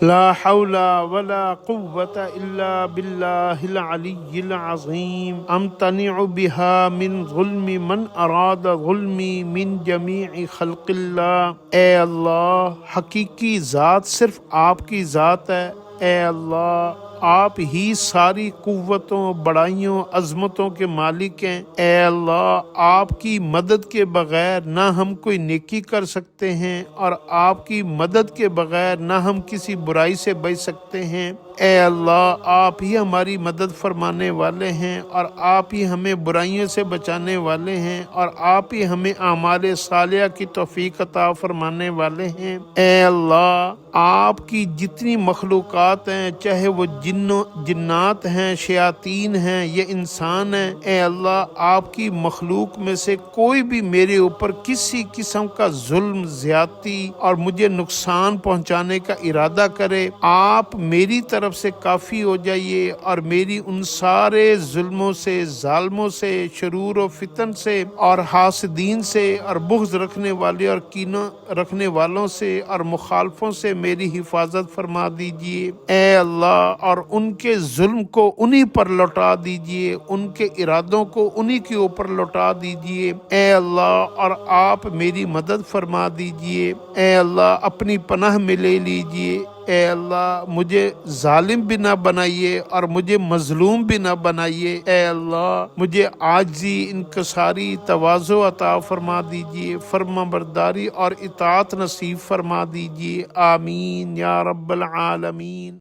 لا حول ولا قوة إلا بالله العلي العظيم أمتنع بها من ظلم من أراد ظلمي من جميع خلق اللہ۔ اے اللہ، حقیقی ذات صرف آپ کی ذات ہے۔ اے اللہ، آپ ہی ساری قوتوں، بڑائیوں، عظمتوں کے مالک ہیں۔ اے اللہ، آپ کی مدد کے بغیر نہ ہم کوئی نیکی کر سکتے ہیں، اور آپ کی مدد کے بغیر نہ ہم کسی برائی سے بچ سکتے ہیں۔ اے اللہ، آپ ہی ہماری مدد فرمانے والے ہیں، اور آپ ہی ہمیں برائیوں سے بچانے والے ہیں، اور آپ ہی ہمیں اعمال صالحہ کی توفیق عطا فرمانے والے ہیں۔ اے اللہ، آپ کی جتنی مخلوقات ہیں، چاہے وہ جنات ہیں، شیاطین ہیں یا انسان ہیں، اے اللہ، آپ کی مخلوق میں سے کوئی بھی میرے اوپر کسی قسم کا ظلم، زیادتی اور مجھے نقصان پہنچانے کا ارادہ کرے، آپ میری طرف سے کافی ہو جائیے، اور میری ان سارے ظلموں سے، ظالموں سے، شرور و فتن سے، اور حاسدین سے، اور بغض رکھنے والے اور کینہ رکھنے والوں سے اور مخالفوں سے میری حفاظت فرما دیجیے۔ اے اللہ، اور ان کے ظلم کو انہی پر لوٹا دیجیے، ان کے ارادوں کو انہی کے اوپر لوٹا دیجیے۔ اے اللہ، اور آپ میری مدد فرما دیجیے۔ اے اللہ، اپنی پناہ میں لے لیجیے۔ اے اللہ، مجھے ظالم بھی نہ بنائیے اور مجھے مظلوم بھی نہ بنائیے۔ اے اللہ، مجھے عاجزی، انکساری، تواضع عطا فرما دیجیے، فرما برداری اور اطاعت نصیب فرما دیجیے۔ آمین یا رب العالمین۔